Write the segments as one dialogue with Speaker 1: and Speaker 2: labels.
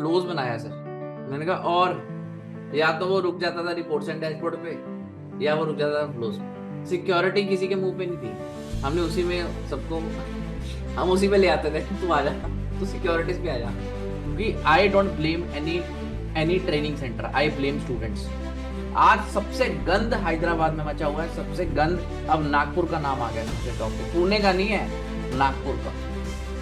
Speaker 1: Flows बनाया sir. मैंने कहा और या तो वो रुक जाता था रिपोर्ट्स एंड डैशबोर्ड पे, या वो रुक जाता था फ्लोज। सिक्योरिटी किसी के मुंह पे नहीं थी, हमने उसी में सबको हम उसी पे ले आते थे, तू आ जा, तू सिक्योरिटीज पे आ जा। क्योंकि I don't blame any training centre, I blame students. आज सबसे गंद हैदराबाद में मचा हुआ है, सबसे गंद अब नागपुर का नाम आ गया सबसे टॉप पे, पुणे का नहीं है, नागपुर का।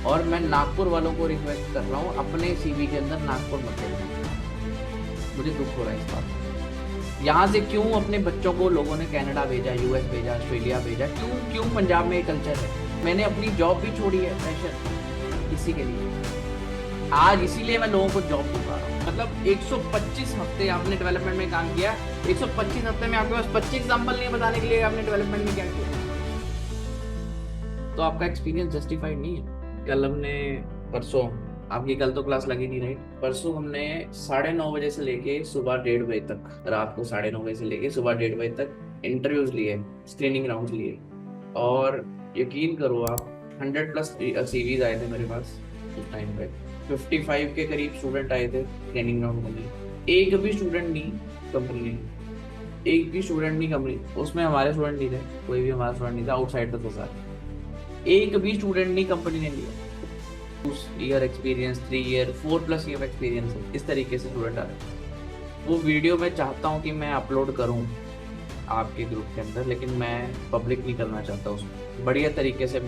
Speaker 1: और मैं नागपुर वालों को रिक्वेस्ट कर रहा हूँ, अपने सीवी के अंदर नागपुर मत देना। मुझे दुख हो रहा है इस बात पर। यहाँ से क्यों अपने बच्चों को लोगों ने कनाडा भेजा, यूएस भेजा, ऑस्ट्रेलिया भेजा, क्यों पंजाब में ये कल्चर है। मैंने अपनी जॉब भी छोड़ी है फ्रेशर इसी के लिए। आज इसीलिए मैं लोगों को जॉब दे पा रहा हूँ। मतलब 125 हफ्ते आपने डेवलपमेंट में काम किया, 125 हफ्ते में आपके पास 25 एग्जाम्पल नहीं बताने के लिए आपने डेवलपमेंट में क्या किया, तो आपका एक्सपीरियंस जस्टिफाइड नहीं है। कल हमने परसों, आपकी कल तो क्लास लगी नहीं रही, परसों हमने 9:30 बजे से लेके सुबह 1:30 बजे तक, रात को 9:30 बजे से लेके सुबह 1:30 बजे तक इंटरव्यूज लिए, स्क्रीनिंग राउंड लिए। और यकीन करो आप, 100+ सीवीज आए थे मेरे पास उस टाइम पे। 55 के करीब स्टूडेंट आए थे ट्रेनिंग राउंड में। एक भी स्टूडेंट नहीं कंपनी ने, एक भी स्टूडेंट नहीं कंपनी, उसमें हमारे स्टूडेंट नहीं थे, कोई भी हमारा स्टूडेंट नहीं था, आउटसाइड था तो सारे। एक भी स्टूडेंट नहीं कंपनी ने लिया। 2 year experience, 3 year, 4+ year experience, इस तरीके से स्टूडेंट आ रहे हैं। वो वीडियो मैं चाहता हूँ कि मैं अपलोड करूँ आपके ग्रुप के अंदर, लेकिन मैं पब्लिक नहीं करना चाहता उसको। बढ़िया तरीके से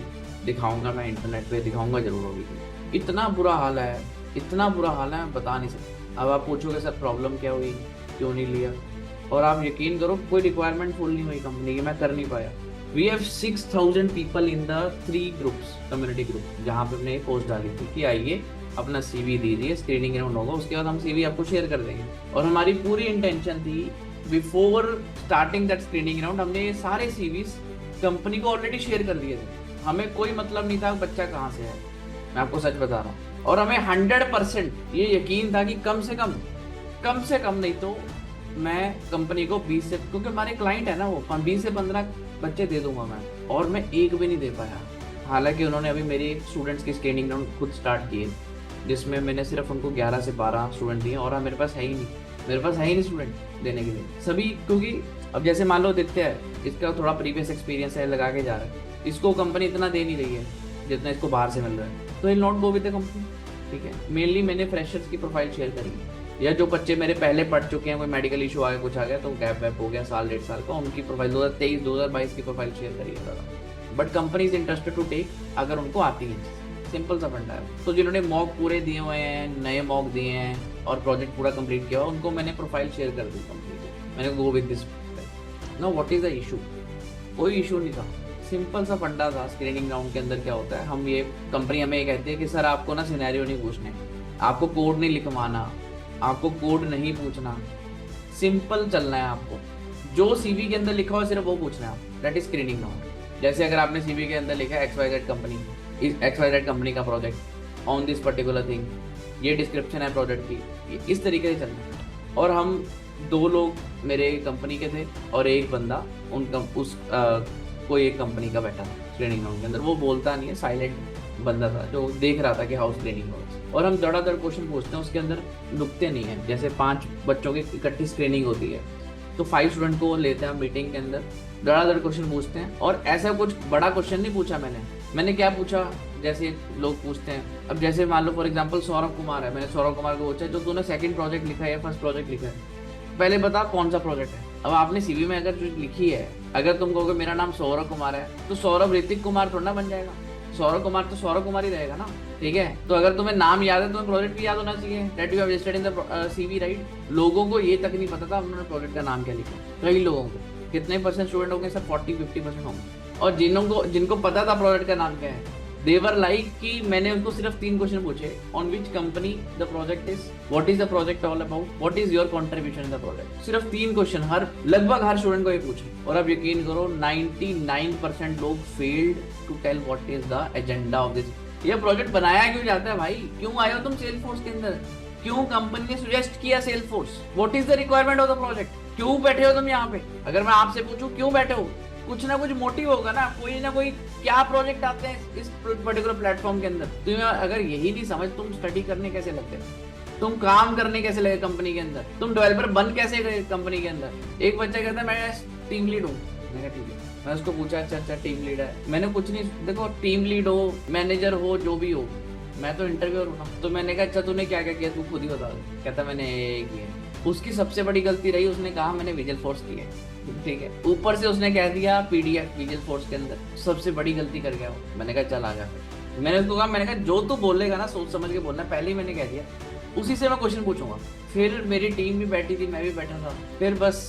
Speaker 1: दिखाऊंगा, मैं इंटरनेट पे दिखाऊंगा जरूर होगी। इतना बुरा हाल है, इतना बुरा हाल है, मैं बता नहीं सकता। अब आप पूछोगे सर प्रॉब्लम क्या हुई, क्यों नहीं लिया, और आप यकीन करो कोई रिक्वायरमेंट फुल नहीं हुई कंपनी की, मैं कर नहीं पाया। We have 6000 people in the 3 groups, community group, जहाँ पे हमने पोस्ट डाली थी कि आइए अपना सीवी दीजिए, स्क्रीनिंग राउंड होगा, उसके बाद हम सीवी आपको शेयर कर देंगे। और हमारी पूरी इंटेंशन थी before starting that screening round, हमने ये सारे सीवीज कंपनी को ऑलरेडी शेयर कर दिए थे। हमें कोई मतलब नहीं था बच्चा कहाँ से है, मैं आपको सच बता रहा हूँ। और हमें 100% ये यकीन था कि कम से कम नहीं तो मैं कंपनी को 20 से, क्योंकि हमारे क्लाइंट है ना वो, 20 से 15 बच्चे दे दूंगा मैं, और मैं एक भी नहीं दे पाया। हालांकि उन्होंने अभी मेरी स्टूडेंट्स की स्क्रीनिंग राउंड खुद स्टार्ट किए, जिसमें मैंने सिर्फ उनको 11 से 12 स्टूडेंट दिए, और मेरे पास है ही नहीं, मेरे पास है ही नहीं स्टूडेंट देने के लिए सभी। क्योंकि अब जैसे मान लो दिखते है, इसका थोड़ा प्रीवियस एक्सपीरियंस है, लगा के जा रहा है, इसको कंपनी इतना दे नहीं रही है जितना इसको बाहर से मिल रहा है, तो will not go with the company. ठीक है, मेनली मैंने फ्रेशर्स की प्रोफाइल शेयर करी, या जो बच्चे मेरे पहले पढ़ चुके हैं, कोई मेडिकल इशू आ गया, कुछ आ गया, तो गैप वैप हो गया साल 1.5 साल का, उनकी प्रोफाइल 2023 2022 की प्रोफाइल शेयर करी है दादा। But company is interested to take अगर उनको आती है, सिंपल सा फंडा है। तो जिन्होंने मॉक पूरे दिए हुए हैं, नए मॉक दिए हैं और प्रोजेक्ट पूरा कंप्लीट किया हुआ, उनको मैंने प्रोफाइल शेयर कर दी कंपनी को, मैंने go with this. Know what is the issue, कोई इशू नहीं था, सिंपल सा फंडा था। स्क्रीनिंग राउंड के अंदर क्या होता है, हम ये कंपनी हमें ये कहती है कि सर आपको ना सिनेरियो नहीं पूछने, आपको कोड नहीं लिखवाना, आपको कोड नहीं पूछना, सिंपल चलना है आपको, जो सीवी के अंदर लिखा हो सिर्फ वो पूछना है आप, दैट इज स्क्रीनिंग राउंड। जैसे अगर आपने सीवी के अंदर लिखा है XYZ कंपनी का project on this particular thing, ये डिस्क्रिप्शन है प्रोजेक्ट की, इस तरीके से चलना है। और हम 2 लोग मेरे कंपनी के थे और एक बंदा कोई एक कंपनी का बैठा था स्क्रीनिंग राउंड के अंदर, वो बोलता नहीं है, साइलेंट बंदा था जो देख रहा था कि हाउ स्क्रीनिंग वर्क्स। और हम धड़ाधड़ क्वेश्चन पूछते हैं, उसके अंदर रुकते नहीं है। जैसे 5 बच्चों की इकट्ठी स्क्रीनिंग होती है, तो 5 स्टूडेंट को लेते हैं मीटिंग के अंदर, धड़ाधड़ क्वेश्चन पूछते हैं। और ऐसा कुछ बड़ा क्वेश्चन नहीं पूछा मैंने क्या पूछा, जैसे लोग पूछते हैं, अब जैसे मान लो फॉर एग्जाम्पल सौरभ कुमार है, मैंने सौरभ कुमार को पूछा जो तूने 2nd प्रोजेक्ट लिखा है या 1st प्रोजेक्ट लिखा है, पहले बता कौन सा प्रोजेक्ट है। अब आपने सीवी में अगर जो लिखी है, अगर तुम कहोगे मेरा नाम सौरभ कुमार है, तो सौरभ ऋतिक कुमार थोड़ा ना बन जाएगा, सौरभ कुमार तो सौरभ कुमार ही रहेगा ना। ठीक है, तो अगर तुम्हें नाम याद है, तुम्हें प्रोजेक्ट भी याद होना चाहिए, that you have registered in the CV, right. लोगों को ये तक नहीं पता था उन्होंने प्रोजेक्ट का नाम क्या लिखा, कई लोगों को। कितने % स्टूडेंट होंगे सर, 40-50% होंगे। और जिनको पता था प्रोजेक्ट का नाम क्या है, देवर लाइक कि मैंने उनको सिर्फ 3 क्वेश्चन पूछे, on which company the project is, what is the project all about, what is your contribution in the project. सिर्फ 3 क्वेश्चन लगभग हर स्टूडेंट को ये पूछे। और अब यकीन करो 99% लोग failed to tell what is the agenda of this. ये प्रोजेक्ट बनाया क्यों जाता है भाई, क्यों आए हो तुम सेल्सफोर्स के अंदर, क्यों कंपनी ने सुजेस्ट किया Salesforce, what is the requirement of the project, क्यों बैठे हो तुम यहाँ पे। अगर मैं आपसे पूछूं क्यों बैठे हो, कुछ ना कुछ मोटिव होगा ना कोई क्या प्रोजेक्ट आते हैं इस पर्टिकुलर प्लेटफॉर्म के अंदर। तुम्हें अगर यही नहीं समझ, तुम स्टडी करने कैसे लगते हैं। तुम काम करने कैसे लगे कंपनी के अंदर, तुम डेवलपर बन कैसे गए कंपनी के अंदर। एक बच्चा कहता है मैं टीम लीड हूँ। मैंने कहा ठीक है। मैं उसको पूछा अच्छा अच्छा टीम लीड है, मैंने कुछ नहीं, देखो टीम लीड हो मैनेजर हो जो भी हो, मैं तो इंटरव्यूअर हूँ ना। तो मैंने कहा अच्छा तूने क्या क्या किया, तू खुद ही बता दे। कहता मैंने ये किया। उसकी सबसे बड़ी गलती रही, उसने कहा मैंने विजिल फोर्स की है, ठीक है। ऊपर से उसने कह दिया पीडीएफ विजिल फोर्स के अंदर, सबसे बड़ी गलती कर गया वो। मैंने कहा चल आ जा। मैंने उसको कहा, मैंने कहा जो तू बोलेगा ना सोच समझ के बोलना, पहले ही मैंने कह दिया, उसी से मैं क्वेश्चन पूछूंगा। फिर मेरी टीम भी बैठी थी, मैं भी बैठा था। फिर बस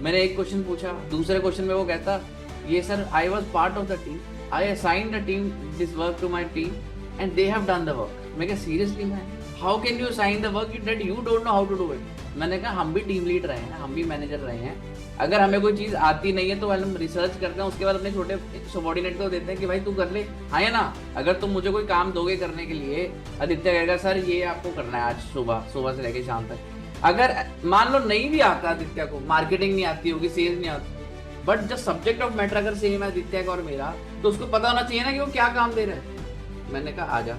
Speaker 1: मैंने एक क्वेश्चन पूछा, दूसरे क्वेश्चन में वो कहता ये sir I was part of the team, I assign the team this work to my team and they have done the work. मैं कहा seriously man, how can you sign the work that you don't know how to do it. मैंने कहा हम भी team lead रहे हैं, हम भी मैनेजर रहे हैं, अगर हमें कोई चीज आती नहीं है तो हम रिसर्च करते हैं, उसके बाद अपने छोटे सबॉर्डिनेट को देते हैं कि भाई तू कर ले, हाँ या ना। अगर तुम मुझे कोई काम दोगे करने के लिए, आदित्य कहेगा सर ये आपको करना है आज सुबह से लेकर शाम तक। अगर मान लो नहीं भी आता आदित्य को, मार्केटिंग नहीं आती होगी, सेल्स नहीं आती, बट जब सब्जेक्ट ऑफ मैटर अगर सेम है आदित्य का और मेरा, तो उसको पता होना चाहिए ना कि वो क्या काम दे रहा है। मैंने कहा आ जा।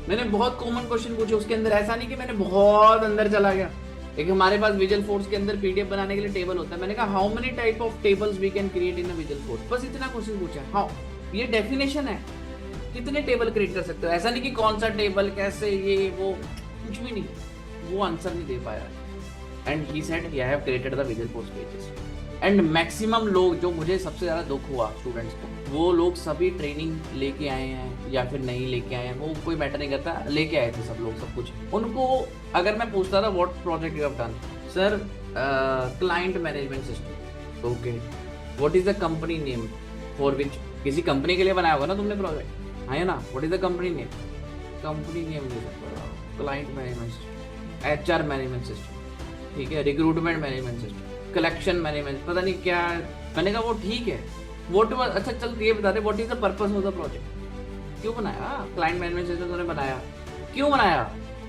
Speaker 1: मैंने बहुत कॉमन क्वेश्चन पूछे उसके अंदर, ऐसा नहीं कि मैंने बहुत अंदर चला गया। एक हमारे पास विजुअल फोर्स के अंदर पीडीएफ बनाने के लिए टेबल होता है, मैंने कहा how many type of tables we can create in a visual force, बस इतना क्वेश्चन पूछा। हाउ, ये डेफिनेशन है, कितने टेबल क्रिएट कर सकते हो, ऐसा नहीं कि कौन सा टेबल कैसे ये वो, कुछ भी नहीं, वो आंसर नहीं दे पाया। And he said I have created the visual force pages. And maximum लोग, जो मुझे सबसे ज्यादा दुख हुआ स्टूडेंट्स को, वो लोग सभी ट्रेनिंग लेके आए हैं या फिर नहीं लेके आए हैं, वो कोई मैटर नहीं करता, लेके आए थे सब लोग सब कुछ। उनको अगर मैं पूछता था what project you have done, sir client management system. Okay, what is the company name for which, किसी कंपनी के लिए बनाया होगा ना तुमने प्रोजेक्ट, हाँ या ना। What is the company name, company name नहीं सकता, client management system, HR management system, ठीक है, recruitment management system, collection management, पता नहीं क्या। मैंने कहा वो ठीक है, व्हाट वाज, अच्छा चल ये बता दे what is the purpose of the project, क्यों बनाया क्लाइंट मैनेजमेंट सिस्टम तूने बनाया, क्यों बनाया,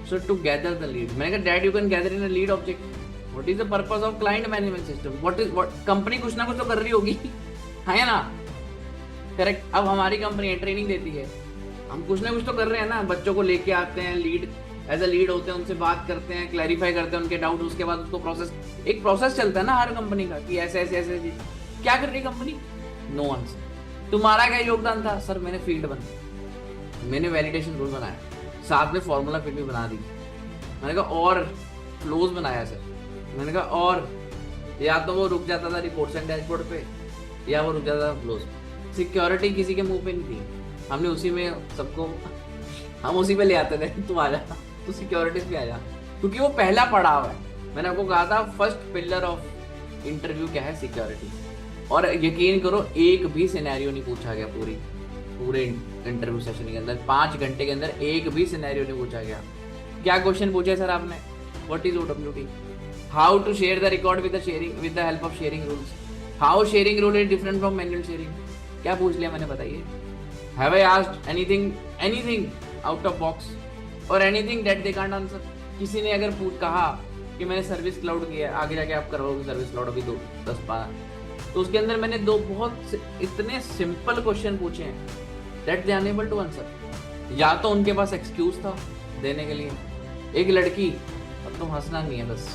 Speaker 1: so to gather the lead. मैंने कहा that you can gather in a lead object, what is the purpose of client management system, what company कुछ ना कुछ तो कर रही होगी, है ना, करेक्ट। अब हमारी कंपनी ट्रेनिंग देती है, हम कुछ ना कुछ तो कर रहे हैं ना, बच्चों को लेके आते हैं, लीड एज अ लीड होते हैं, उनसे बात करते हैं, क्लैरिफाई करते हैं उनके डाउट, उसके बाद उसको प्रोसेस, एक प्रोसेस चलता है ना हर कंपनी का कि ऐसे ऐसे ऐसे क्या कर रही कंपनी, नो आंसर। तुम्हारा क्या योगदान था, सर मैंने फील्ड बनाई, मैंने वैलिडेशन रूल बनाया, साथ में फॉर्मूला फिट भी बना दी। मैंने कहा और फ्लोज बनाया सर, मैंने कहा और, या तो वो रुक जाता था रिपोर्ट्स एंड डैशबोर्ड पे, या वो रुक जाता था फ्लोज। सिक्योरिटी किसी के मुंह पे नहीं थी, हमने उसी में सबको, हम उसी पे ले आते थे, तू आ जा, तू सिक्योरिटीज पे आ जा, क्योंकि वो पहला पड़ाव है। मैंने आपको कहा था फर्स्ट पिलर ऑफ इंटरव्यू क्या है, सिक्योरिटी। और यकीन करो एक भी सिनेरियो नहीं पूछा गया पूरे इंटरव्यू सेशन के अंदर, 5 घंटे के अंदर एक भी सिनेरियो नहीं पूछा गया। क्या क्वेश्चन पूछे सर आपने, what is OWT, how to share the record with the help of sharing rules, how sharing rule is different from manual sharing, क्या पूछ लिया मैंने बताइए। Have I asked anything out of box और anything that they can't answer. किसी ने अगर कहा कि मैंने सर्विस क्लाउड किया है, आगे जाके आप करवाओगे सर्विस क्लाउड, अभी 10-12, तो उसके अंदर मैंने दो बहुत इतने सिंपल क्वेश्चन पूछे हैं that they unable to answer. या तो उनके पास एक्सक्यूज था देने के लिए, एक लड़की, अब तुम हंसना नहीं है बस,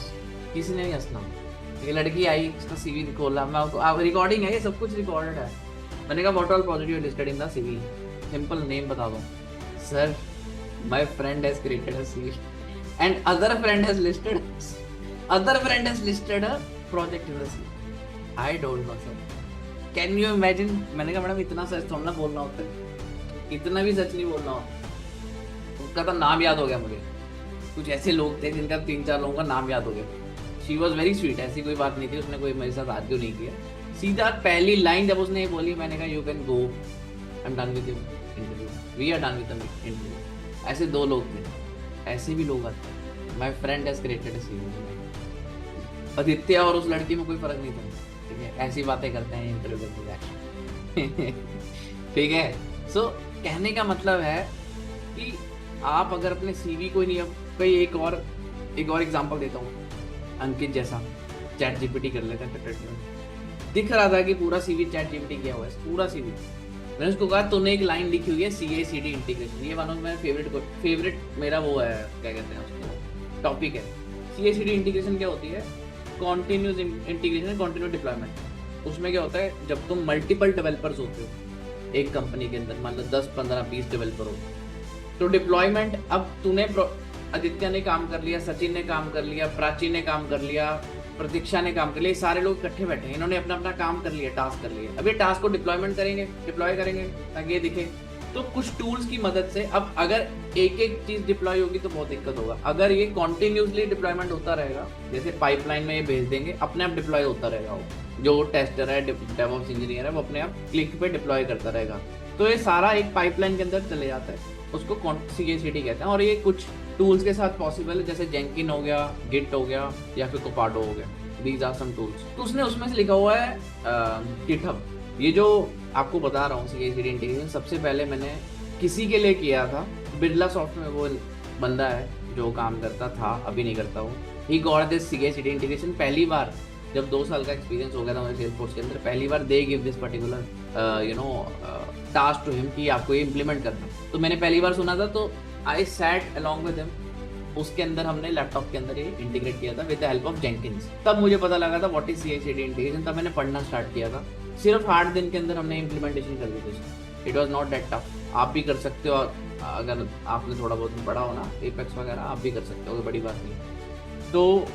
Speaker 1: किसी ने नहीं हंसना, एक लड़की आई, उसका CV खोला, मैं आपको रिकॉर्डिंग है, ये सब कुछ रिकॉर्डेड है। मैंने कहा what all positive listed in the CV, simple name बता दो, sir my friend has created a CV and other friend has listed a project in the CV. I don't know sir, can you imagine। मैंने कहा madam इतना सच थोड़ा ना बोलना होता है, इतना भी सच नहीं बोलना होता। उसका तो नाम याद हो गया मुझे, कुछ ऐसे लोग थे जिनका 3-4 लोगों का नाम याद हो गया। शी वॉज वेरी स्वीट, ऐसी कोई बात नहीं थी, उसने कोई मेरे साथ आर्ग्यू नहीं किया। सीधा पहली लाइन जब उसने ये बोली, मैंने कहा you can go, I am done with your interview, we are done with the interview. ऐसे 2 लोग थे, ऐसे भी लोग आते हैं। My friend has created a CV। Aditya और उस लड़की में कोई फर्क नहीं था, ठीक है, ऐसी बातें करते हैं इंटरव्यू में, ठीक है। सो कहने का मतलब है कि आप अगर अपने CV को ही नहीं, कई एक और एग्जांपल देता हूँ, अंकित जैसा ChatGPT कर लेता है, दिख रहा था कि पूरा CV ChatGPT किया हुआ है, पूरा CV मैंने उसको कहा तूने एक लाइन लिखी हुई है CI/CD इंटीग्रेशन, ये वन ऑफ माई फेवरेट मेरा वो है, क्या कहते हैं उसको, टॉपिक है। CI/CD इंटीग्रेशन क्या होती है? Continuous integration, continuous deployment. उसमें क्या होता है, जब तुम मल्टीपल डेवलपर्स होते हो एक कंपनी के अंदर, मान लो 10 15 20 डेवलपर हो, तो डिप्लॉयमेंट, अब तूने आदित्य ने काम कर लिया, सचिन ने काम कर लिया, प्राची ने काम कर लिया, प्रतीक्षा ने काम कर लिया, सारे लोग इकट्ठे बैठे हैं, इन्होंने अपना अपना काम कर लिया, टास्क कर लिया। अब ये टास्क को डिप्लॉयमेंट करेंगे, डिप्लॉय करेंगे ताकि ये दिखे। तो कुछ टूल्स की मदद से, अब अगर एक एक चीज डिप्लॉय होगी तो बहुत दिक्कत होगा। अगर ये कॉन्टिन्यूसली डिप्लॉयमेंट होता रहेगा, जैसे पाइपलाइन में ये भेज देंगे, अपने आप डिप्लॉय होता रहेगा, वो जो टेस्टर है, डेवऑप्स इंजीनियर है, वो अपने आप क्लिक पे डिप्लॉय करता रहेगा। तो ये सारा एक पाइपलाइन के अंदर चले जाता है, उसको CI/CD कहते हैं। और ये कुछ टूल्स के साथ पॉसिबल है, जैसे जेंकिन हो गया, गिट हो गया, या फिर कोपाडो हो गया। These are some tools. तो उसने उसमें से लिखा हुआ है गिटहब। ये जो आपको बता रहा हूँ CI/CD इंटीग्रेशन, सबसे पहले मैंने किसी के लिए किया था, बिरला सॉफ्ट में वो बंदा है जो काम करता था, अभी नहीं करता वो। He got this CI/CD integration पहली बार जब 2 साल का एक्सपीरियंस हो गया था मुझे सेल्सफोर्स के अंदर, पहली बार they give this particular task to him कि आपको ये इंप्लीमेंट करना। तो मैंने पहली बार सुना था, तो I sat along with him, उसके अंदर हमने लैपटॉप के अंदर ये इंटीग्रेट किया था with the help of Jenkins. तब मुझे पता लगा था व्हाट इज CI/CD इंटीग्रेशन, तब मैंने पढ़ना स्टार्ट किया था। सिर्फ 8 दिन के अंदर हमने इम्प्लीमेंटेशन कर दी थी। It was not that tough, आप भी कर सकते हो, अगर आपने थोड़ा बहुत पढ़ा हो ना एपेक्स वगैरह, आप भी कर सकते हो, बड़ी बात नहीं। तो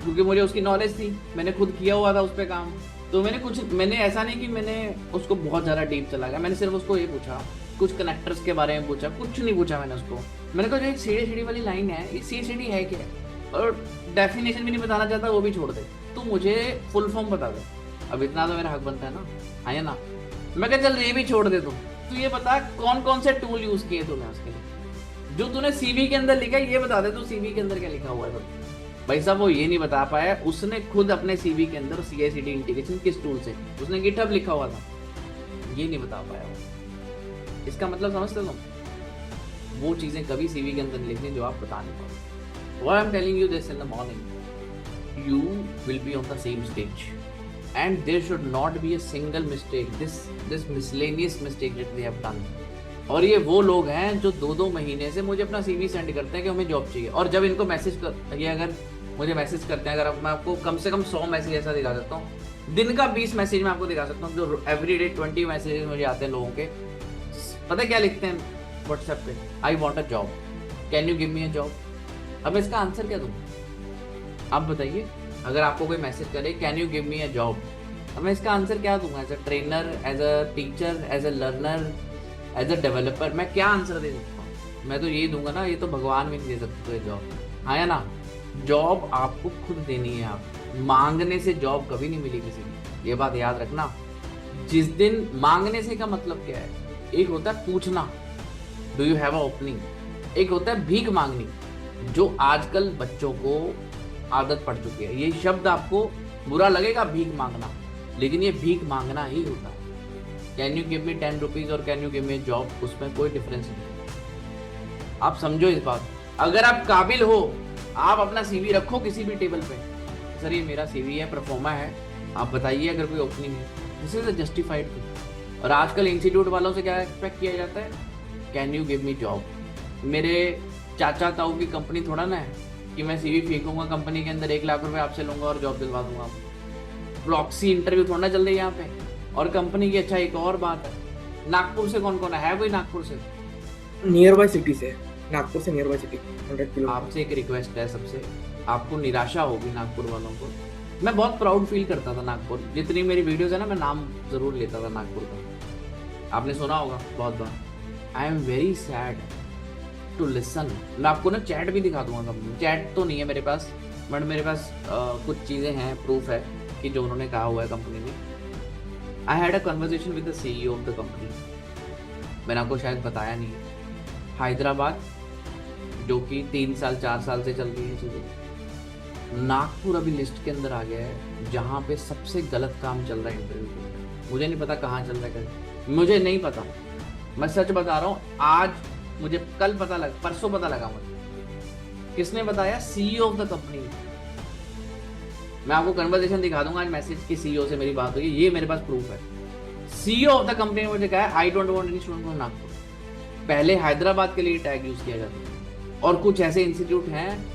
Speaker 1: क्योंकि मुझे उसकी नॉलेज थी, मैंने खुद किया हुआ था उस पर काम, तो मैंने ऐसा नहीं कि मैंने उसको बहुत ज़्यादा डीप चला गया। मैंने सिर्फ उसको ये पूछा, कुछ कनेक्टर्स के बारे में पूछा, कुछ नहीं पूछा मैंने उसको। मैंने कहा जो एक CI/CD वाली लाइन है, ये CI/CD है क्या, और डेफिनेशन भी नहीं बताना चाहता, वो भी छोड़ दे, तो मुझे फुल फॉर्म बता दे। अब इतना तो मेरा हक बनता है ना, है ना। मैं कहा चल ये भी छोड़ दे, तू ये बता कौन कौन से टूल यूज किए तूने उसके लिए, जो तूने CV के अंदर लिखा है ये बता दे, तू CV के अंदर क्या लिखा हुआ है। भाई साहब वो ये नहीं बता पाया, उसने खुद अपने CV के अंदर CI/CD इंटीग्रेशन किस टूल से, उसने गिटहब लिखा हुआ था, ये नहीं बता पाया वो। इसका मतलब समझते हो, वो चीजें कभी CV के अंदर लिखनी जो आप बता नहीं पाओ। Why I'm telling you this in the morning, you will be on the same stage and there should not be a single mistake, this miscellaneous mistake that they have done। और ये वो लोग हैं जो 2-2 महीने से मुझे अपना CV सेंड करते हैं कि हमें जॉब चाहिए, और जब इनको मैसेज कर, ये अगर मुझे मैसेज करते हैं, अगर मैं आपको कम से कम 100 मैसेज ऐसा दिखा सकता हूँ, दिन का 20 मैसेज मैं आपको दिखा सकता हूँ, जो एवरीडे 20 मैसेज मुझे आते हैं लोगों के। पता है क्या लिखते हैं व्हाट्सएप पे, I want a job, can you give me a job. अब इसका आंसर क्या दूँ, आप बताइए। अगर आपको कोई मैसेज करे can you give me a job, अब मैं इसका आंसर क्या दूंगा, as a trainer, as a teacher, as a learner, as a developer, मैं क्या आंसर दे सकता हूँ। मैं तो यही दूंगा ना, ये तो भगवान भी नहीं दे सकते तो जॉब, हाँ या ना। जॉब आपको खुद देनी है, आप मांगने से जॉब कभी नहीं मिली किसी को, ये बात याद रखना। जिस दिन मांगने से का मतलब क्या है, एक होता है पूछना, do you have a opening, एक होता है भीख मांगनी, जो आजकल बच्चों को आदत पड़ चुकी है। ये शब्द आपको बुरा लगेगा भीख मांगना, लेकिन ये भीख मांगना ही होता है। Can you give me 10 rupees और can you give me job, उसमें कोई डिफरेंस नहीं। आप समझो इस बात। अगर आप काबिल हो, आप अपना CV रखो किसी भी टेबल पे, सर ये मेरा CV है, परफॉर्मा है, आप बताइए अगर कोई ओपनिंग है, this is a justified thing. और आजकल इंस्टीट्यूट वालों से क्या एक्सपेक्ट किया जाता है, can you give me job. मेरे चाचा ताऊ की कंपनी थोड़ा ना है कि मैं CV फेंकूंगा कंपनी के अंदर, 1 लाख रुपए आपसे लूंगा और जॉब दिलवा दूंगा। प्रॉक्सी इंटरव्यू थोड़ा ना चल रही है यहाँ पे, और कंपनी की। अच्छा एक और बात है, नागपुर से कौन कौन है कोई नागपुर से,
Speaker 2: नियर बाय सिटी से, नागपुर से नियर बाय सिटी 100 किलोमीटर।
Speaker 1: आपसे एक रिक्वेस्ट है सबसे, आपको निराशा होगी नागपुर वालों को। मैं बहुत प्राउड फील करता था नागपुर, जितनी मेरी वीडियोस है ना, मैं नाम जरूर लेता था नागपुर का, आपने सुना होगा बहुत बार। I am very sad to listen. मैं आपको ना चैट भी दिखा दूंगा, कंपनी चैट तो नहीं है मेरे पास, बट मेरे पास कुछ चीज़ें हैं, प्रूफ है कि जो उन्होंने कहा हुआ है कंपनी में। I had a conversation with the CEO of the company, मैंने आपको शायद बताया नहीं, हैदराबाद, जो कि 3 साल 4 साल से चल रही है चीज़ें। नागपुर अभी लिस्ट के अंदर आ गया है जहाँ पे सबसे गलत काम चल रहा है इंटरव्यू के। मुझे नहीं पता कहाँ चल रहा है, मुझे नहीं पता, मैं सच बता रहा हूँ। आज मुझे कल पता लगा, परसों पता लगा मुझे, किसने बताया, CEO ऑफ द कंपनी। मैं आपको कन्वर्सेशन दिखा दूंगा, आज मैसेज की CEO से मेरी बात हुई, ये मेरे पास प्रूफ है। सीईओ ऑफ द कंपनी ने मुझे कहा आई don't want any student from Nagpur. पहले हैदराबाद के लिए टैग यूज किया जाता था। और कुछ ऐसे इंस्टीट्यूट हैं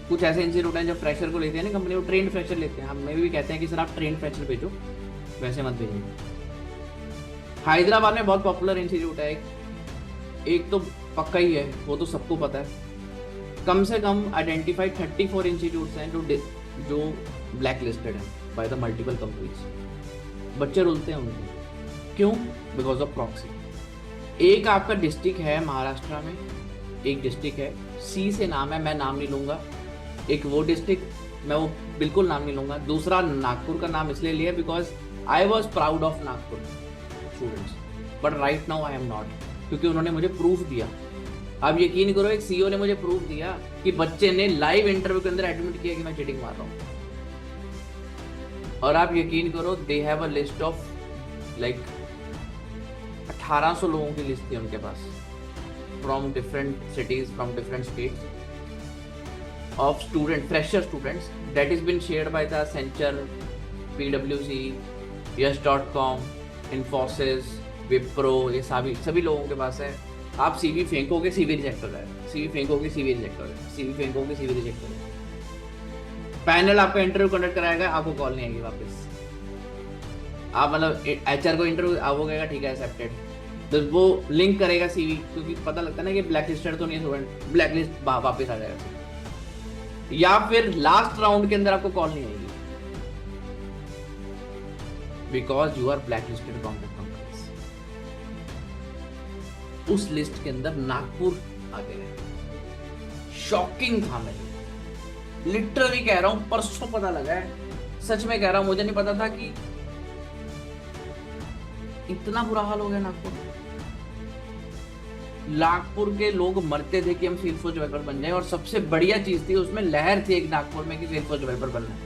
Speaker 1: कुछ ऐसे इंस्टीट्यूट हैं जब फ्रेशर को लेते हैं ना कंपनी, वो ट्रेंड फ्रेशर लेते हैं। हमें भी कहते हैं कि सर आप ट्रेंड फ्रेशर भेजो, वैसे मत भेजिए। हैदराबाद में बहुत पॉपुलर इंस्टीट्यूट है एक तो पक्का ही है, वो तो सबको पता है। कम से कम आइडेंटिफाइड 34 इंस्टीट्यूट्स हैं जो ब्लैक लिस्टेड हैं बाय द मल्टीपल कंपनीज। बच्चे रुलते हैं उनको, क्यों? Because of proxy. एक आपका डिस्ट्रिक्ट है महाराष्ट्र में, एक डिस्ट्रिक्ट है सी से नाम है, मैं नाम नहीं लूंगा, एक वो डिस्ट्रिक्ट, मैं वो बिल्कुल नाम नहीं लूंगा। दूसरा नागपुर का नाम इसलिए लिया because I was proud of Nagpur students, but right now I am not, क्योंकि उन्होंने मुझे प्रूफ दिया। आप यकीन करो, एक सीईओ ने मुझे प्रूफ दिया कि बच्चे ने लाइव इंटरव्यू के अंदर एडमिट किया कि मैं चीटिंग मार रहा हूँ। और आप यकीन करो, they have a list of like 1800 लोगों की लिस्ट थी उनके पास, from different cities, from different states, of student, fresher students, that is been shared by the Accenture, PwC, yes.com, Infosys, Wipro, ये सभी लोगों के पास है। आप सीवी फेंकोगे, सीवी रिजेक्ट हो जाएगा, सीवी फेंकोगे, सीवी रिजेक्ट हो जाएगा, सीवी फेंकोगे, सीवी रिजेक्ट हो जाएगा। पैनल आपका इंटरव्यू कंडक्ट कराएगा, आपको कॉल नहीं आएगी वापस। आप मतलब HR को इंटरव्यू आप वो कहेगा ठीक है एक्सेप्टेड, तो वो लिंक करेगा सीवी, क्योंकि पता लगता है ना कि ब्लैक लिस्टेड तो नहीं है स्टूडेंट, ब्लैक लिस्ट वापस आ जाएगा। या फिर लास्ट राउंड के अंदर आपको कॉल नहीं आएगी because you are blacklisted from the companies. उस लिस्ट के अंदर नागपुर आ गया। शॉकिंग था, मैं लिटरली कह रहा हूं, परसों पता लगा है, सच में कह रहा हूं, मुझे नहीं पता था कि इतना बुरा हाल हो गया नागपुर। नागपुर के लोग मरते थे कि हम सेल्सफोर्स डेवलपर बन जाएं, और सबसे बढ़िया चीज थी उसमें, लहर थी एक नागपुर में कि सेल्सफोर्स डेवलपर बनना है।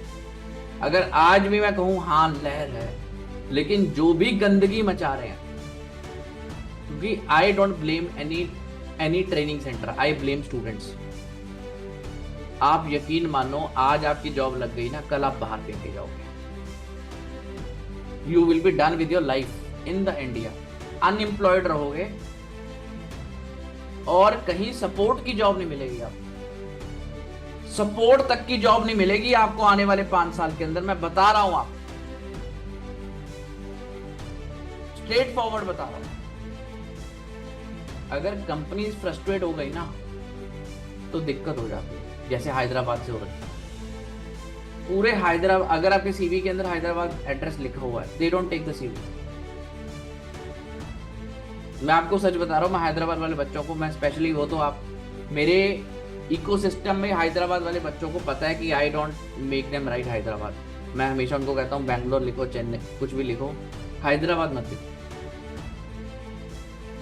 Speaker 1: अगर आज भी मैं कहूं हाँ लहर है, लेकिन जो भी गंदगी मचा रहे हैं, क्योंकि I don't blame any training centre, I blame students. आप यकीन मानो, आज आपकी जॉब लग गई ना, कल आप बाहर फेंक के जाओगे। You will be done with your life in the India, unemployed रहोगे और कहीं सपोर्ट की जॉब नहीं मिलेगी। आपको सपोर्ट तक की जॉब नहीं मिलेगी आपको आने वाले 5 साल के अंदर, मैं बता रहा हूं, आप स्ट्रेट फॉरवर्ड बता रहा हूं। अगर कंपनी फ्रस्ट्रेट हो गई ना तो दिक्कत हो जाती है, जैसे हैदराबाद से हो रही है। पूरे हैदराबाद, अगर आपके सीवी के अंदर हैदराबाद एड्रेस लिखा हुआ है, they don't take the CV. मैं आपको सच बता रहा हूँ, मैं हैदराबाद वाले बच्चों को, मैं स्पेशली वो तो आप मेरे इकोसिस्टम में हैदराबाद वाले बच्चों को पता है कि I don't make them right Hyderabad. मैं हमेशा उनको कहता हूँ बैंगलोर लिखो, चेन्नई, कुछ भी लिखो, हैदराबाद मत लिखो,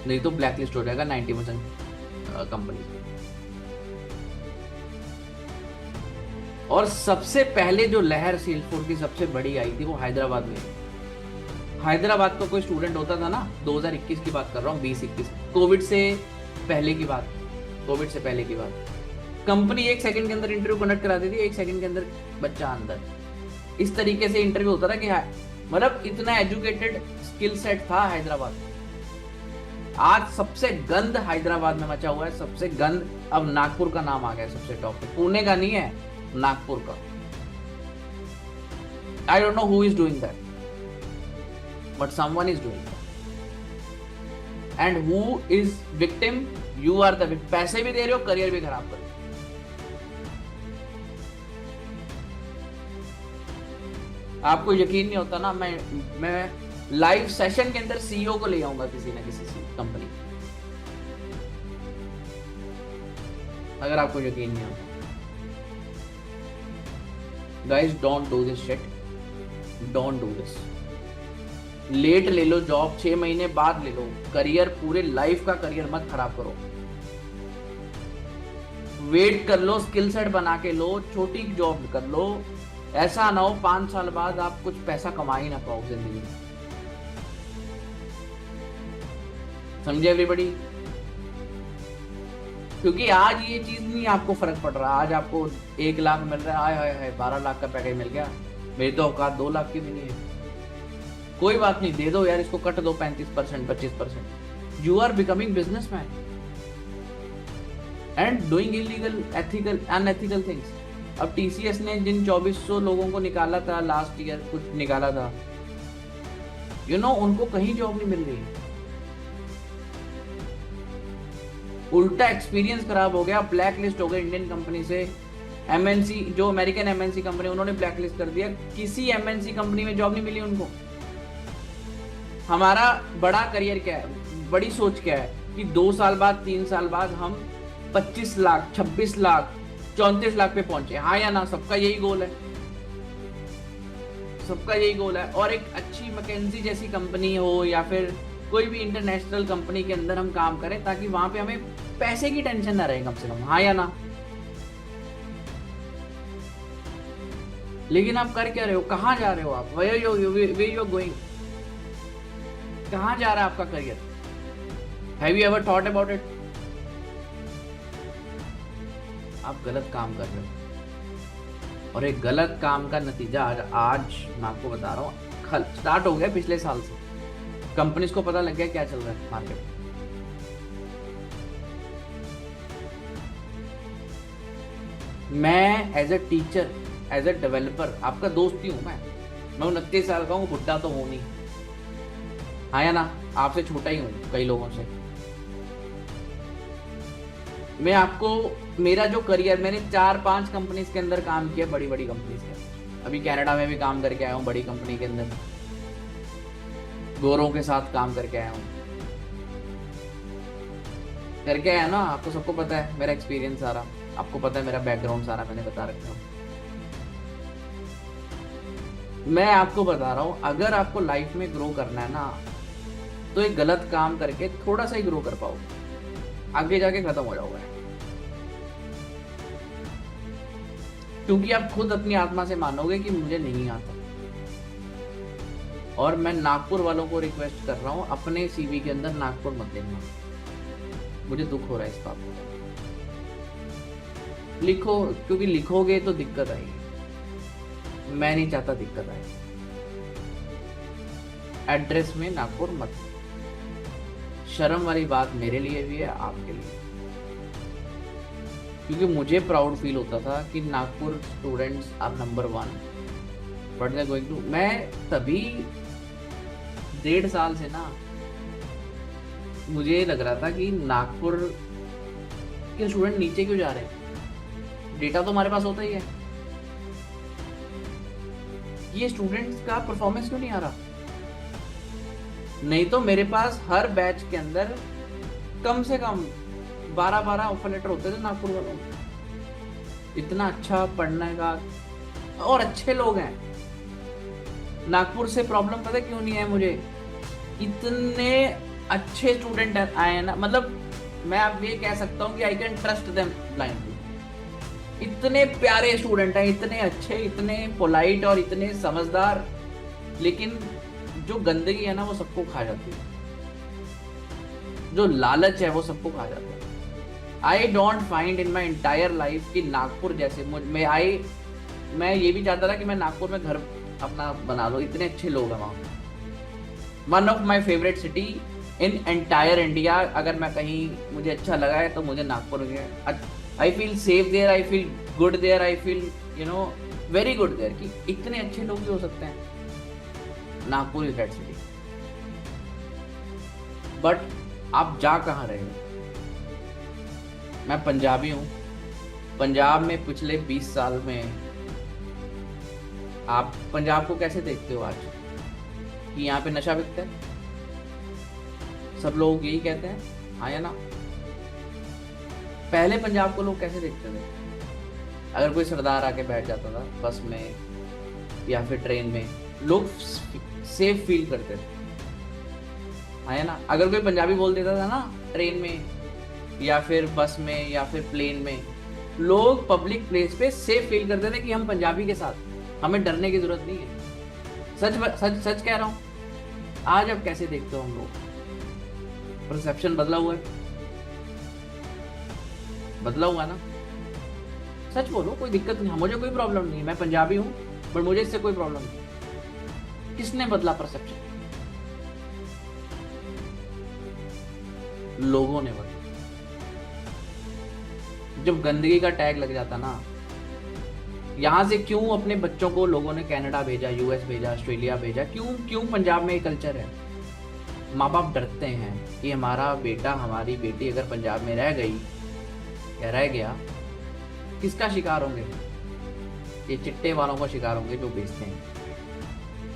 Speaker 1: नहीं तो ब्लैक लिस्ट हो जाएगा 90% कंपनी। और सबसे पहले जो लहर सेल्सफोर्स की सबसे बड़ी आई थी वो हैदराबाद में। हैदराबाद का कोई स्टूडेंट होता था ना, 2021 की बात कर रहा हूँ, 2021, कोविड से पहले की बात, कंपनी 1 सेकंड के अंदर इंटरव्यू कंडक्ट कराती थी, 1 सेकंड के अंदर बच्चा अंदर। इस तरीके से इंटरव्यू होता था कि मतलब इतना एजुकेटेड स्किल सेट था हैदराबाद। आज सबसे गंद हैदराबाद में मचा हुआ है, सबसे गंद अब नागपुर का नाम आ गया सबसे टॉप पे, पुणे का नहीं है, नागपुर का। I don't know who is doing that, but someone is doing that, and who is victim? You are the victim. पैसे भी दे रहे हो, करियर भी खराब कर रहे हो। आपको यकीन नहीं होता ना, मैं लाइव सेशन के अंदर सीईओ को ले आऊंगा किसी ना किसी कंपनी, अगर आपको यकीन नहीं होता। Guys, don't do this shit, don't do this. Late ले लो जॉब, 6 महीने बाद ले लो, करियर, पूरे लाइफ का करियर मत खराब करो। वेट कर लो, स्किल सेट बना के लो, छोटी जॉब कर लो, ऐसा ना हो 5 साल बाद आप कुछ पैसा कमा ही ना पाओ जिंदगी में। समझे एवरीबॉडी? क्योंकि आज ये चीज नहीं आपको फर्क पड़ रहा, आज आपको 1 लाख मिल रहा है, हाय 12 लाख का पैकेज मिल गया, मेरी तो औकात 2 लाख की भी नहीं है। कोई बात नहीं, दे दो यार, इसको कट दो 35%, 25%। You are becoming businessman and doing illegal, ethical, unethical things. अब टीसीएस ने जिन 2400 लोगों को निकाला था लास्ट ईयर, कुछ निकाला था, उनको कहीं जॉब नहीं मिल रही। उल्टा एक्सपीरियंस खराब हो गया, ब्लैक लिस्ट हो गए इंडियन कंपनी से। एमएनसी, जो अमेरिकन एमएनसी कंपनी, उन्होंने ब्लैक लिस्ट कर दिया, किसी एमएनसी कंपनी में जॉब नहीं मिली उनको। हमारा बड़ा करियर क्या है, बड़ी सोच क्या है कि 2 साल बाद, 3 साल बाद हम 25 लाख, 26 लाख, 34 लाख पे पहुंचे, हाँ या ना? सबका यही गोल है, सबका यही गोल है। और एक अच्छी मैकेंजी जैसी कंपनी हो या फिर कोई भी इंटरनेशनल कंपनी के अंदर हम काम करें, ताकि वहां पे हमें पैसे की टेंशन ना रहे कम से कम, हाँ या ना? लेकिन आप कर क्या रहे हो, कहाँ जा रहे हो आप, वेयर यू आर गोइंग, कहाँ जा रहा है आपका career? Have you ever thought about it? आप गलत काम कर रहे हो, और एक गलत काम का नतीजा आज मैं आपको बता रहा हूँ, स्टार्ट हो गया पिछले साल से। कंपनीज को पता लग गया क्या चल रहा है मार्केट में। मैं as a teacher, as a developer आपका दोस्त ही हूं। मैं 29 साल का हूँ, बुढ़ा तो हूं नहीं, हाँ या ना? आपसे छोटा ही हूँ कई लोगों से। मैं आपको, मेरा जो करियर, मैंने 4-5 कंपनीज के अंदर काम किया, बड़ी बड़ी कंपनीज के अंदर। अभी कनाडा में भी काम करके आया हूँ, बड़ी कंपनी के अंदर, गोरों के साथ काम करके आया हूँ, करके आया ना। आपको सबको पता है मेरा एक्सपीरियंस सारा, आपको पता है मेरा बैकग्राउंड सारा, मैंने बता रखा हूँ। मैं आपको बता रहा हूँ, अगर आपको लाइफ में ग्रो करना है ना, तो एक गलत काम करके थोड़ा सा ही ग्रो कर पाओगे, आगे जाके खत्म हो जाओगे। क्योंकि आप खुद अपनी आत्मा से मानोगे कि मुझे नहीं आता। और मैं नागपुर वालों को रिक्वेस्ट कर रहा हूं, अपने सीवी के अंदर नागपुर मत देना। मुझे दुख हो रहा है इस बात को। लिखो, क्योंकि लिखोगे तो दिक्कत आएगी, मैं नहीं चाहता दिक्कत आए। एड्रेस में नागपुर मत। शर्म वाली बात मेरे लिए भी है, आपके लिए, क्योंकि मुझे प्राउड फील होता था कि Nagpur students are number 1 but they going to. मैं तभी 1.5 साल से ना, मुझे लग रहा था कि नागपुर के स्टूडेंट नीचे क्यों जा रहे हैं। डेटा तो हमारे पास होता ही है, ये स्टूडेंट्स का परफॉर्मेंस क्यों नहीं आ रहा। नहीं तो मेरे पास हर बैच के अंदर कम से कम 12-12 ऑफर लेटर होते थे नागपुर वालों में। इतना अच्छा पढ़ने का, और अच्छे लोग हैं नागपुर से। प्रॉब्लम पता क्यों नहीं है मुझे, इतने अच्छे स्टूडेंट आए हैं ना, मतलब मैं अब ये कह सकता हूँ कि I can trust them blindly. इतने प्यारे स्टूडेंट हैं, इतने अच्छे, इतने पोलाइट और इतने समझदार, लेकिन जो गंदगी है ना वो सबको खा जाती है, जो लालच है वो सबको खा जाता है। I don't find in my entire life कि नागपुर जैसे मैं ये भी चाहता था कि मैं नागपुर में घर अपना बना लो, इतने अच्छे लोग हैं वहाँ। One of my favourite city in entire India. अगर मैं कहीं मुझे अच्छा लगा है तो मुझे नागपुर में, I feel safe there, I feel good there, I feel very good there, कि इतने अच्छे लोग भी हो सकते हैं। Nagpur is that city. But आप जा कहाँ रहे हो? मैं पंजाबी हूँ। पंजाब में पिछले 20 साल में आप पंजाब को कैसे देखते हो आज, कि यहाँ पे नशा बिकता है? सब लोग यही कहते हैं, हाँ या ना? पहले पंजाब को लोग कैसे देखते थे? अगर कोई सरदार आके बैठ जाता था बस में या फिर ट्रेन में, लोग सेफ फील करते थे, हाँ या ना? अगर कोई पंजाबी बोल देता था ना ट्रेन में या फिर बस में या फिर प्लेन में, लोग पब्लिक प्लेस पे सेफ फील करते थे कि हम पंजाबी के साथ, हमें डरने की जरूरत नहीं है। सच सच सच कह रहा हूँ। आज अब कैसे देखते हो हम लोग? परसेप्शन बदला हुआ है, बदला हुआ ना? सच बोलो, कोई दिक्कत नहीं, मुझे कोई प्रॉब्लम नहीं, मैं पंजाबी हूँ, बट मुझे इससे कोई प्रॉब्लम नहीं। किसने बदला परसेप्शन? लोगों ने बढ़ाई। जब गंदगी का टैग लग जाता ना, यहाँ से क्यों अपने बच्चों को लोगों ने कनाडा भेजा, यूएस भेजा, ऑस्ट्रेलिया भेजा, क्यों क्यों पंजाब में ये कल्चर है? माँ बाप डरते हैं कि हमारा बेटा, हमारी बेटी अगर पंजाब में रह गई या रह गया, किसका शिकार होंगे? ये चिट्टे वालों का शिकार होंगे जो बेचते हैं,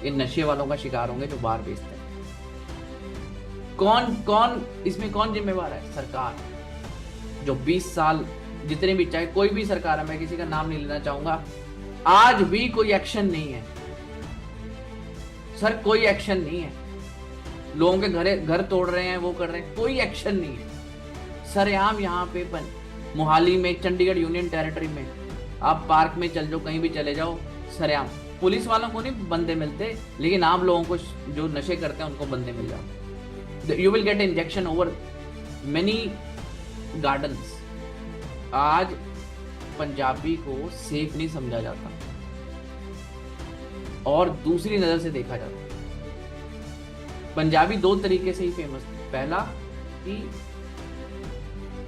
Speaker 1: ये नशे वालों का शिकार होंगे जो बाहर बेचते हैं। कौन कौन इसमें कौन जिम्मेवार है? सरकार, जो 20 साल जितने भी, चाहे कोई भी सरकार है, मैं किसी का नाम नहीं लेना चाहूंगा, आज भी कोई एक्शन नहीं है सर, कोई एक्शन नहीं है। लोगों के घर तोड़ रहे हैं, वो कर रहे हैं, कोई एक्शन नहीं है। सरेआम यहाँ पे मोहाली में, चंडीगढ़ यूनियन टेरिटरी में, आप पार्क में चल जाओ, कहीं भी चले जाओ, सरेआम। पुलिस वालों को नहीं बंदे मिलते, लेकिन आम लोगों को जो नशे करते हैं उनको बंदे मिल जाओ। You will get injection over many gardens. आज पंजाबी को सेफ नहीं समझा जाता और दूसरी नजर से देखा जाता। पंजाबी दो तरीके से ही फेमस थे। पहला कि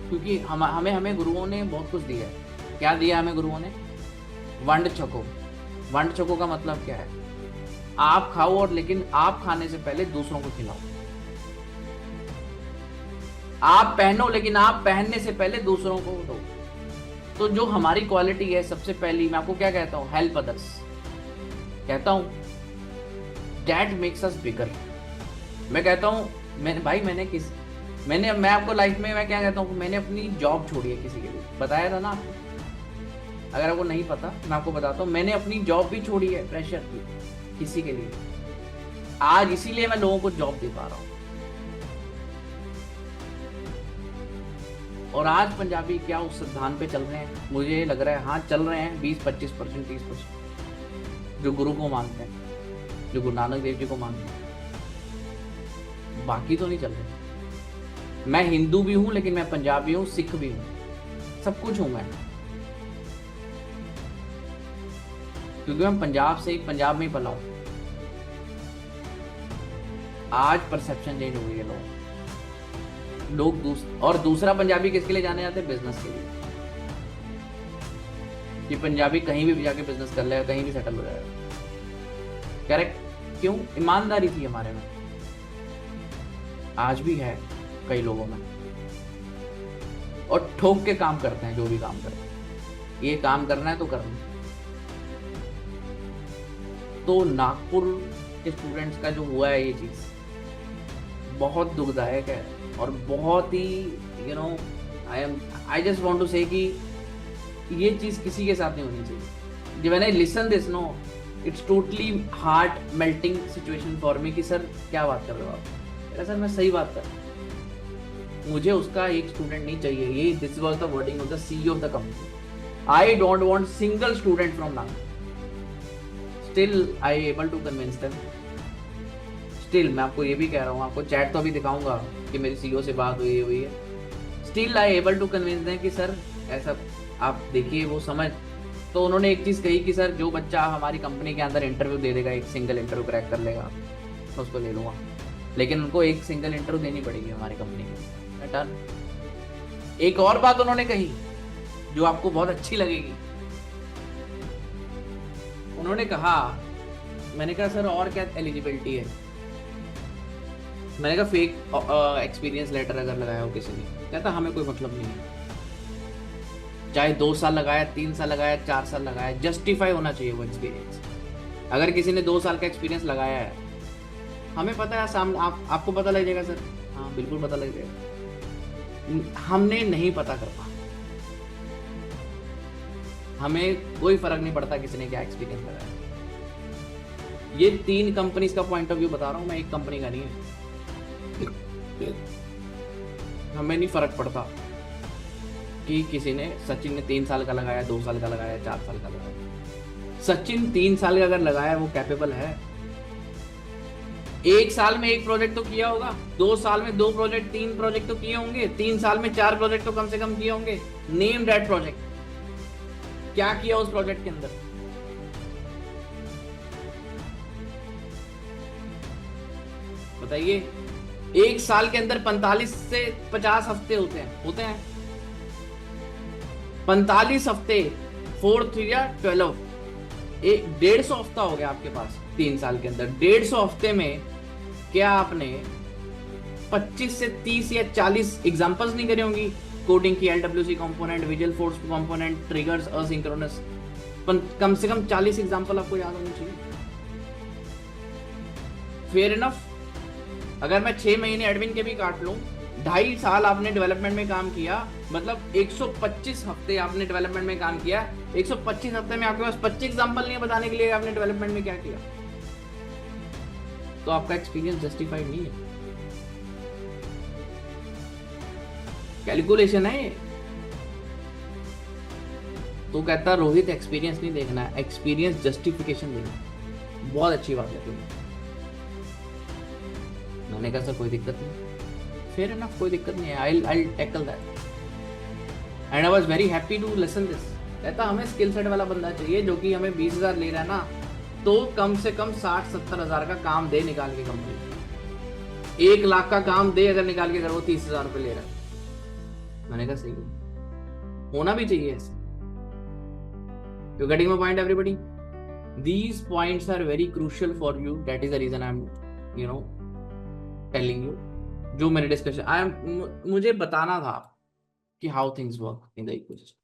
Speaker 1: क्योंकि हमें गुरुओं ने बहुत कुछ दिया है। क्या दिया हमें गुरुओं ने? वंड छको। वंड छको का मतलब क्या है? आप खाओ, और लेकिन आप खाने से पहले दूसरों को खिलाओ। आप पहनो, लेकिन आप पहनने से पहले दूसरों को दो। तो जो हमारी क्वालिटी है, सबसे पहली मैं आपको क्या कहता हूं? हेल्प अदर्स कहता हूं। दैट मेक्स अस बिगर। मैं कहता हूं, मैं आपको लाइफ में मैं क्या कहता हूं, मैंने अपनी जॉब छोड़ी है किसी के लिए, बताया था ना आपको। अगर आपको नहीं पता, मैं आपको बताता हूं, मैंने अपनी जॉब भी छोड़ी है प्रेशर की, किसी के लिए। आज इसीलिए मैं लोगों को जॉब दे पा रहा हूं। और आज पंजाबी क्या उस सिद्धांत पे चल रहे हैं? मुझे लग रहा है हाँ चल रहे हैं 20-25%, 30%, जो गुरु को मानते हैं, जो गुरु नानक देव जी को मानते हैं। बाकी तो नहीं चल रहे। मैं हिंदू भी हूं, लेकिन मैं पंजाबी हूं, सिख भी हूं, सब कुछ हूं मैं, क्योंकि मैं पंजाब में ही पला हूं। आज परसेप्शन चेंज हो गई है और दूसरा पंजाबी किसके लिए जाने जाते हैं? बिजनेस के लिए। कि पंजाबी कहीं भी जाके बिजनेस कर लेगा, कहीं भी सेटल हो जाएगा। करेक्ट? क्यों? ईमानदारी थी हमारे में, आज भी है कई लोगों में, और ठोक के काम करते हैं। जो भी काम करते हैं, ये काम करना है तो करना। तो नागपुर के स्टूडेंट्स का जो हुआ है, ये चीज बहुत दुखदायक है और बहुत ही आई जस्ट वांट टू से कि ये चीज किसी के साथ नहीं होनी चाहिए। When I listen this, no, it's totally heart melting situation for me कि सर क्या बात कर रहे हो आप? सर मैं सही बात कर रहा हूं, मुझे उसका एक स्टूडेंट नहीं चाहिए। ये this was the wording of the CEO of the company. I don't want single student from Nagpur. Still I able to convince them. Still मैं आपको ये भी कह रहा हूँ, आपको चैट तो अभी दिखाऊंगा कि मेरी सीईओ से बात हुई है। Still I able to convince them कि सर ऐसा आप देखिए, वो समझ। तो उन्होंने एक चीज कही कि सर जो बच्चा हमारी कंपनी के अंदर इंटरव्यू दे देगा, एक सिंगल इंटरव्यू क्रैक कर लेगा, मैं उसको ले लूंगा। लेकिन उनको एक सिंगल इंटरव्यू देनी पड़ेगी हमारी कंपनी की। डन। एक और बात उन्होंने कही जो आपको बहुत अच्छी लगेगी। उन्होंने कहा, मैंने कहा सर और क्या एलिजिबिलिटी है? मैंने कहा फेक एक्सपीरियंस लेटर अगर लगाया हो किसी ने। कहता हमें कोई मतलब नहीं है, चाहे 2 साल लगाया, 3 साल लगाया, 4 साल लगाया, जस्टिफाई होना चाहिए वो एक्सपीरियंस। अगर किसी ने 2 साल का एक्सपीरियंस लगाया है, हमें पता है सामने आपको पता लग जाएगा सर। हाँ बिल्कुल पता लग जाएगा। हमने नहीं पता करना, हमें कोई फर्क नहीं पड़ता किसी ने क्या एक्सपीरियंस लगाया। ये 3 कंपनीज का पॉइंट ऑफ व्यू बता रहा हूं मैं, एक कंपनी का नहीं है। हमें नहीं फर्क पड़ता कि किसी ने, सचिन ने 3 साल का लगाया, 2 साल का लगाया, 4 साल का लगाया। सचिन 3 साल का अगर लगाया, वो कैपेबल है। 1 साल में 1 प्रोजेक्ट तो किया होगा, 2 साल में 2 प्रोजेक्ट, 3 प्रोजेक्ट तो किए होंगे, 3 साल में 4 प्रोजेक्ट तो कम से कम किए होंगे। Name that project. क्या किया उस प्रोजेक्ट के अंदर? बताइए। एक साल के अंदर 45 से 50 हफ्ते होते हैं 45 हफ्ते, 4 3 या 12, 150 हफ्ता हो गया आपके पास 3 साल के अंदर। 150 हफ्ते में क्या आपने 25 से 30 या 40 एग्जांपल्स नहीं करी होंगी? कोडिंग की, LWC component, visual force component, triggers, asynchronous, कम से कम 40 एग्जांपल आपको याद होने चाहिए। Fair enough. अगर मैं 6 महीने एडमिन के भी काट लूं, 2.5 साल आपने डेवलपमेंट में काम किया, मतलब 125 हफ्ते आपने डेवलपमेंट में काम किया। 125 हफ्ते में आपके पास 25 एग्जांपल नहीं है बताने के लिए आपने डेवलपमेंट में क्या किया, तो आपका एक्सपीरियंस जस्टिफाइड नहीं है। कैलकुलेशन है। तो कहता रोहित एक्सपीरियंस नहीं देखना है, एक्सपीरियंस जस्टिफिकेशन देखना। बहुत अच्छी बात है तुम्हें। मैंने कहा सर कोई दिक्कत नहीं, फेयर इनफ, कोई दिक्कत नहीं है, I tackle that and I was very happy to listen this. कहता हमें स्किल सेट वाला बंदा चाहिए जो कि हमें 20,000 ले रहा है ना, तो कम से कम 60-70 हज़ार का काम दे निकाल के कंपनी, 1 लाख का काम दे अगर निकाल के, अगर वो 30,000 रुपये ले रहा है। मैंने कहा सही है, होना भी चाहिए ऐसे। You getting my point everybody? These points are very crucial for you. That is the reason I'm, you know, telling you. जो मेरे डिस्कशन मुझे बताना था कि how things work in the ecosystem.